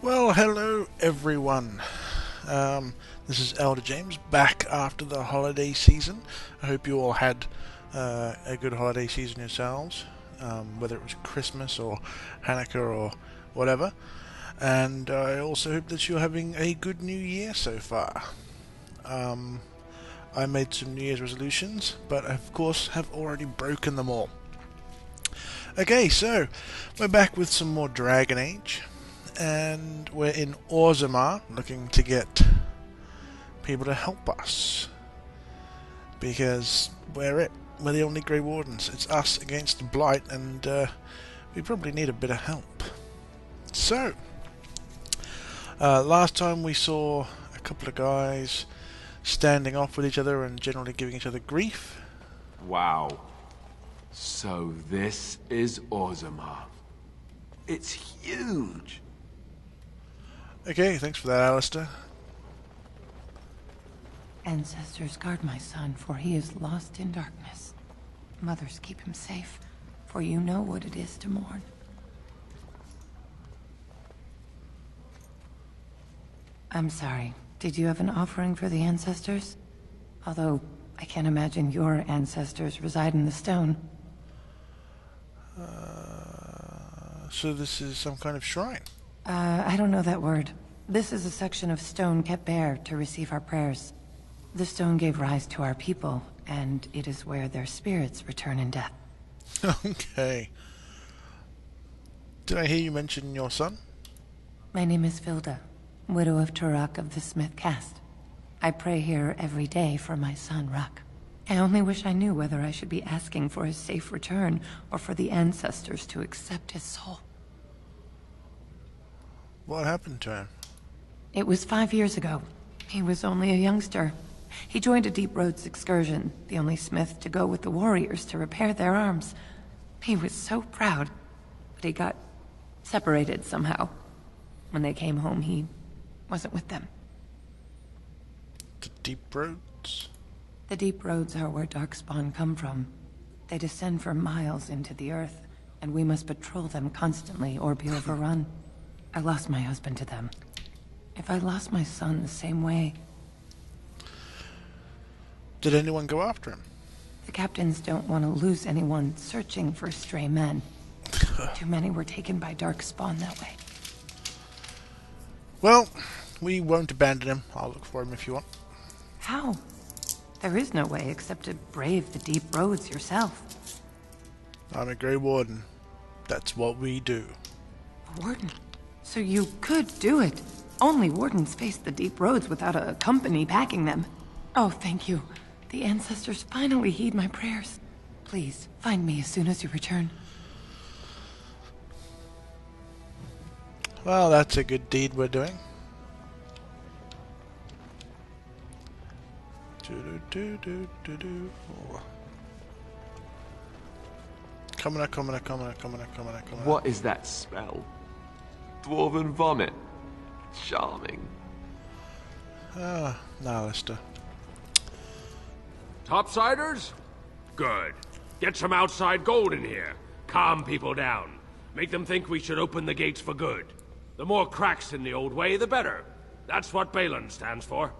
Well, hello everyone. This is Elder James back after the holiday season. I hope you all had a good holiday season yourselves, whether it was Christmas or Hanukkah or whatever. And I also hope that you're having a good new year so far. Um, I made some New Year's resolutions, but of course have already broken them all. Okay, so we're back with some more Dragon Age, and we're in Orzammar looking to get people to help us because we're it. We're the only Grey Wardens. It's us against the Blight, and we probably need a bit of help. So, last time we saw a couple of guys standing off with each other and generally giving each other grief. Wow. So this is Orzammar. It's huge. Okay, thanks for that, Alistair. Ancestors, guard my son, for he is lost in darkness. Mothers, keep him safe, for you know what it is to mourn. I'm sorry. Did you have an offering for the ancestors? Although, I can't imagine your ancestors reside in the stone. So this is some kind of shrine. I don't know that word. This is a section of stone kept bare to receive our prayers. The stone gave rise to our people, and it is where their spirits return in death. Okay. Did I hear you mention your son? My name is Vilda, widow of Turok of the Smith caste. I pray here every day for my son, Ruck. I only wish I knew whether I should be asking for his safe return or for the ancestors to accept his soul. What happened to him? It was 5 years ago. He was only a youngster. He joined a Deep Roads excursion, the only smith to go with the warriors to repair their arms. He was so proud, but he got separated somehow. When they came home, he wasn't with them. The Deep Roads? The Deep Roads are where Darkspawn come from. They descend for miles into the earth, and we must patrol them constantly or be overrun. I lost my husband to them. If I lost my son the same way... Did anyone go after him? The captains don't want to lose anyone searching for stray men. Too many were taken by Darkspawn that way. Well, we won't abandon him. I'll look for him if you want. How? There is no way except to brave the Deep Roads yourself. I'm a Grey Warden. That's what we do. A warden? So you could do it. Only wardens face the Deep Roads without a company backing them. Oh, thank you. The ancestors finally heed my prayers. Please, find me as soon as you return. Well, that's a good deed we're doing. Do-do-do-do-do-do. Oh. Coming. What is that spell? Dwarven vomit. Charming. Ah, now, Alistair. Topsiders? Good. Get some outside gold in here. Calm people down. Make them think we should open the gates for good. The more cracks in the old way, the better. That's what Balin stands for.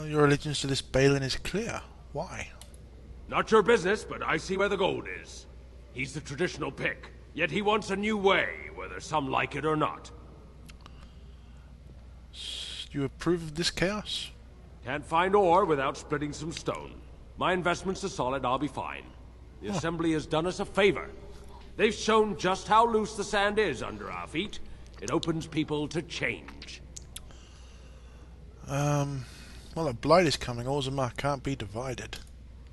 Your allegiance to this Balin is clear. Why? Not your business, but I see where the gold is. He's the traditional pick, yet he wants a new way, whether some like it or not. Do you approve of this chaos? Can't find ore without splitting some stone. My investments are solid, I'll be fine. The Assembly has done us a favor. They've shown just how loose the sand is under our feet. It opens people to change. Well, a blight is coming. Orzammar can't be divided.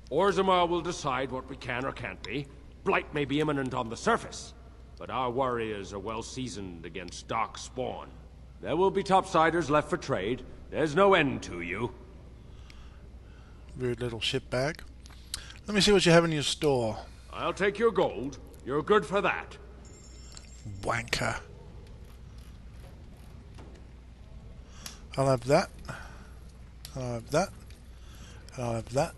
Orzammar will decide what we can or can't be. Blight may be imminent on the surface, but our warriors are well seasoned against dark spawn. There will be topsiders left for trade. There's no end to you. Weird little ship bag. Let me see what you have in your store. I'll take your gold. You're good for that. Wanker. I'll have that. I'll have that. And I'll have that.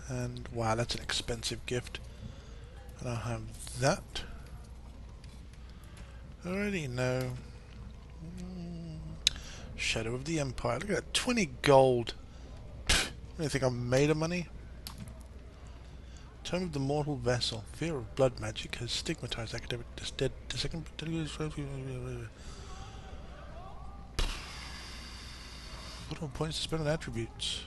And wow, that's an expensive gift. And I'll have that. Already know. Shadow of the Empire. Look at that. 20 gold. You think I'm made of money? Tome of the Mortal Vessel. Fear of blood magic has stigmatized academic dead. The second. What are points to spend on attributes?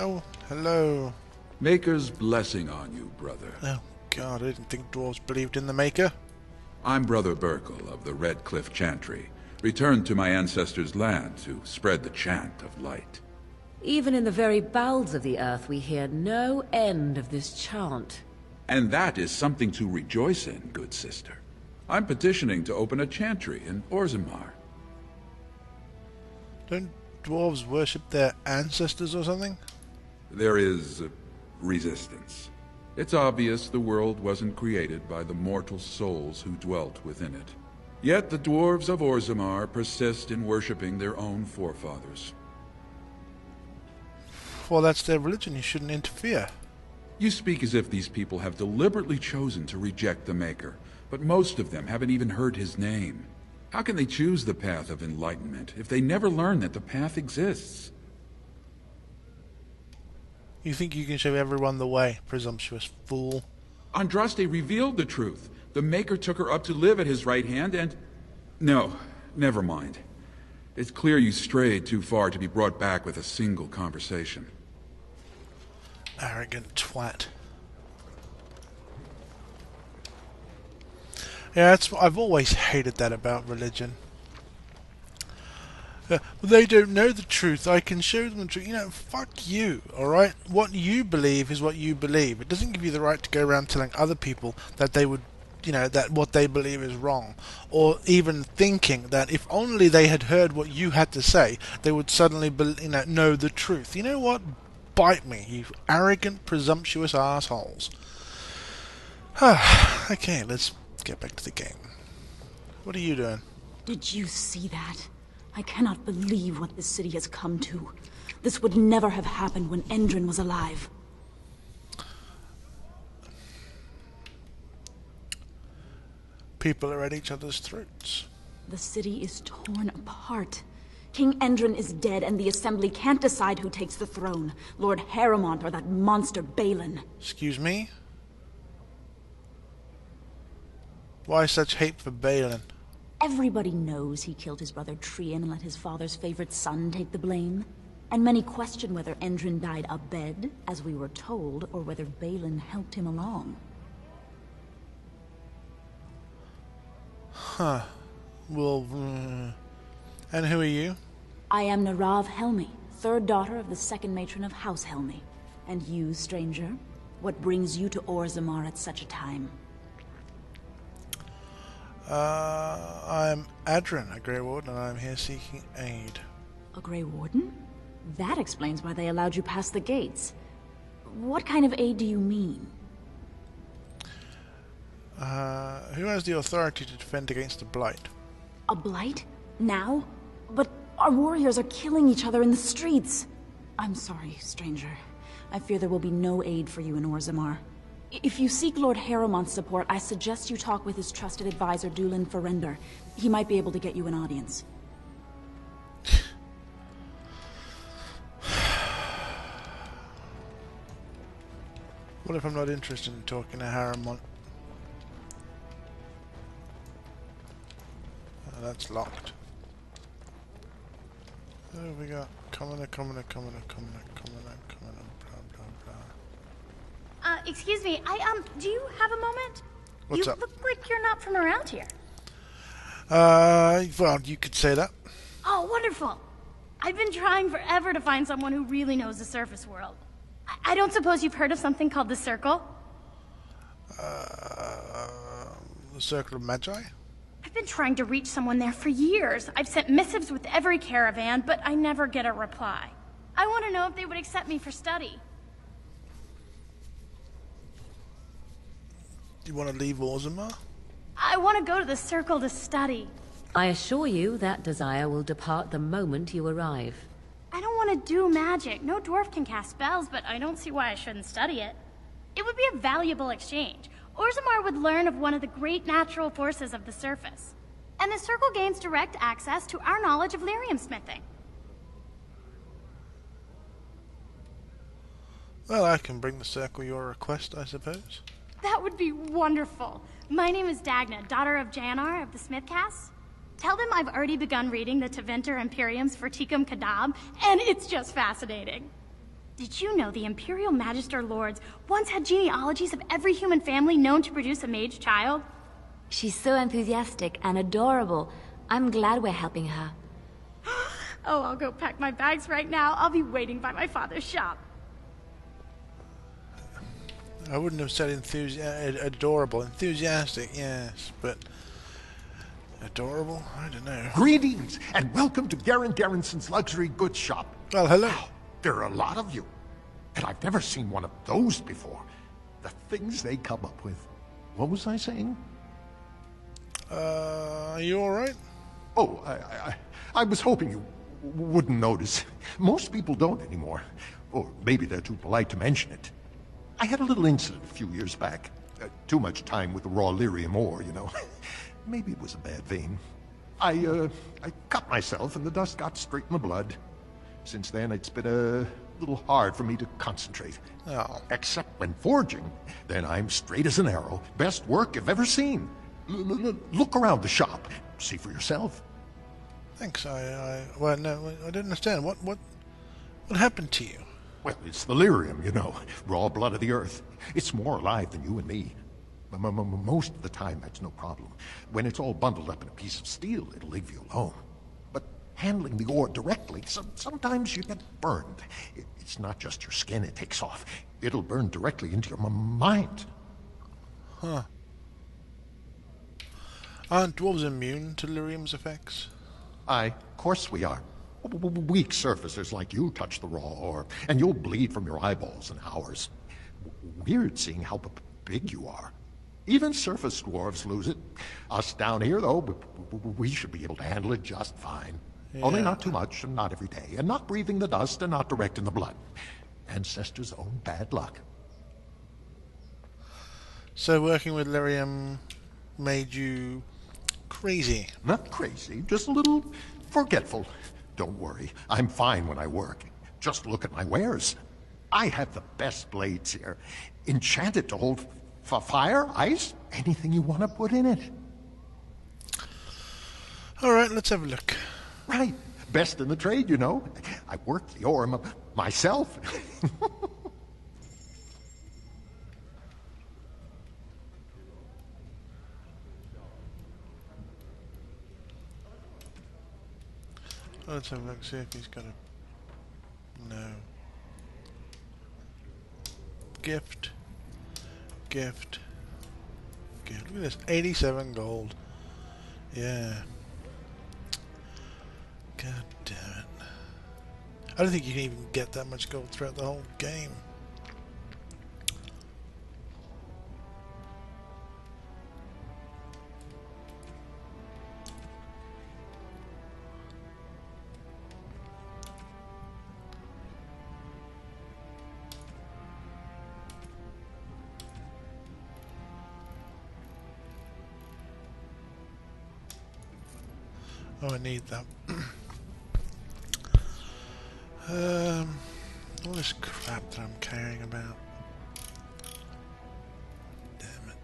Oh, hello. Maker's blessing on you, brother. Oh, God, I didn't think dwarves believed in the Maker. I'm Brother Burkle of the Red Cliff Chantry, returned to my ancestors' land to spread the chant of light. Even in the very bowels of the earth, we hear no end of this chant. And that is something to rejoice in, good sister. I'm petitioning to open a chantry in Orzammar. Don't dwarves worship their ancestors or something? There is resistance. It's obvious the world wasn't created by the mortal souls who dwelt within it. Yet the dwarves of Orzammar persist in worshipping their own forefathers. Well, that's their religion. You shouldn't interfere. You speak as if these people have deliberately chosen to reject the Maker, but most of them haven't even heard his name. How can they choose the path of enlightenment if they never learn that the path exists? You think you can show everyone the way, presumptuous fool? Andraste revealed the truth. The Maker took her up to live at his right hand and... No, never mind. It's clear you strayed too far to be brought back with a single conversation. Arrogant twat. Yeah, I've always hated that about religion. They don't know the truth. I can show them the truth. You know, fuck you, alright? What you believe is what you believe. It doesn't give you the right to go around telling other people that they would, you know, that what they believe is wrong. Or even thinking that if only they had heard what you had to say, they would suddenly, know the truth. You know what? Bite me, you arrogant, presumptuous assholes. Okay, let's get back to the game. What are you doing? Did you see that? I cannot believe what this city has come to. This would never have happened when Endrin was alive. People are at each other's throats. The city is torn apart. King Endrin is dead, and the Assembly can't decide who takes the throne. Lord Harrowmont or that monster Balin. Excuse me? Why such hate for Balin? Everybody knows he killed his brother Trian and let his father's favorite son take the blame. And many question whether Endrin died abed, as we were told, or whether Balin helped him along. Huh. Well, and who are you? I am Narav Helmi, third daughter of the second matron of House Helmi. And you, stranger? What brings you to Orzammar at such a time? I'm Adrin, a Grey Warden, and I'm here seeking aid. A Grey Warden? That explains why they allowed you past the gates. What kind of aid do you mean? Who has the authority to defend against the Blight? A blight? Now? But our warriors are killing each other in the streets. I'm sorry, stranger. I fear there will be no aid for you in Orzammar. If you seek Lord Harrowmont's support, I suggest you talk with his trusted advisor, Dulin Ferrender. He might be able to get you an audience. What if I'm not interested in talking to Harrowmont? Oh, that's locked. What have we got? Commoner, blah, blah, blah. Excuse me, do you have a moment? What's you up? look like you're not from around here. Well, you could say that. Oh, wonderful. I've been trying forever to find someone who really knows the surface world. I don't suppose you've heard of something called the Circle? The Circle of Magi? I've been trying to reach someone there for years. I've sent missives with every caravan, but I never get a reply. I want to know if they would accept me for study. You want to leave Orzammar? I want to go to the Circle to study. I assure you that desire will depart the moment you arrive. I don't want to do magic. No dwarf can cast spells, but I don't see why I shouldn't study it. It would be a valuable exchange. Orzammar would learn of one of the great natural forces of the surface. And the Circle gains direct access to our knowledge of lyrium smithing. Well, I can bring the Circle your request, I suppose. That would be wonderful. My name is Dagna, daughter of Janar of the Smithcasts. Tell them I've already begun reading the Tevinter Imperiums for Tikum Kadab, and it's just fascinating. Did you know the Imperial Magister Lords once had genealogies of every human family known to produce a mage child? She's so enthusiastic and adorable. I'm glad we're helping her. Oh, I'll go pack my bags right now. I'll be waiting by my father's shop. I wouldn't have said adorable. Enthusiastic, yes, but adorable? I don't know. Greetings, and welcome to Garen Garrison's Luxury Goods Shop. Well, hello. Wow, there are a lot of you, and I've never seen one of those before. The things they come up with. What was I saying? Are you alright? Oh, I was hoping you wouldn't notice. Most people don't anymore. Or maybe they're too polite to mention it. I had a little incident a few years back. Too much time with the raw lyrium ore, you know. Maybe it was a bad vein. I cut myself and the dust got straight in the blood. Since then, it's been a little hard for me to concentrate. Oh. Except when forging. Then I'm straight as an arrow. Best work I've ever seen. Look around the shop. See for yourself. Thanks. Well, no, I didn't understand. What happened to you? Well, it's the lyrium, you know. Raw blood of the earth. It's more alive than you and me. Most of the time, that's no problem. When it's all bundled up in a piece of steel, it'll leave you alone. But handling the ore directly, sometimes you get burned. It's not just your skin it takes off. It'll burn directly into your mind. Huh. Aren't dwarves immune to lyrium's effects? Of course we are. Weak surfacers like you touch the raw ore, and you'll bleed from your eyeballs in hours. Weird seeing how big you are. Even surface dwarves lose it. Us down here, though, we should be able to handle it just fine. Yeah. Only not too much, and not every day, and not breathing the dust, and not direct in the blood. Ancestors' own bad luck. So working with lyrium made you crazy? Not crazy, just a little forgetful. Don't worry, I'm fine when I work. Just look at my wares. I have the best blades here. Enchanted to hold fire, ice, anything you want to put in it. Alright, let's have a look. Right, best in the trade, you know. I work the ore myself. Let's have a look, see if he's got a... No. Gift. Gift. Gift. Look at this, 87 gold. Yeah. God damn it. I don't think you can even get that much gold throughout the whole game. Oh, I need that. All this crap that I'm carrying about. Damn it.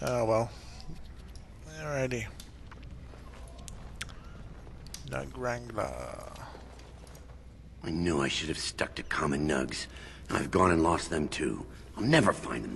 Oh well. Alrighty. Nug Wrangler. I knew I should have stuck to common nugs. I've gone and lost them too. I'll never find them.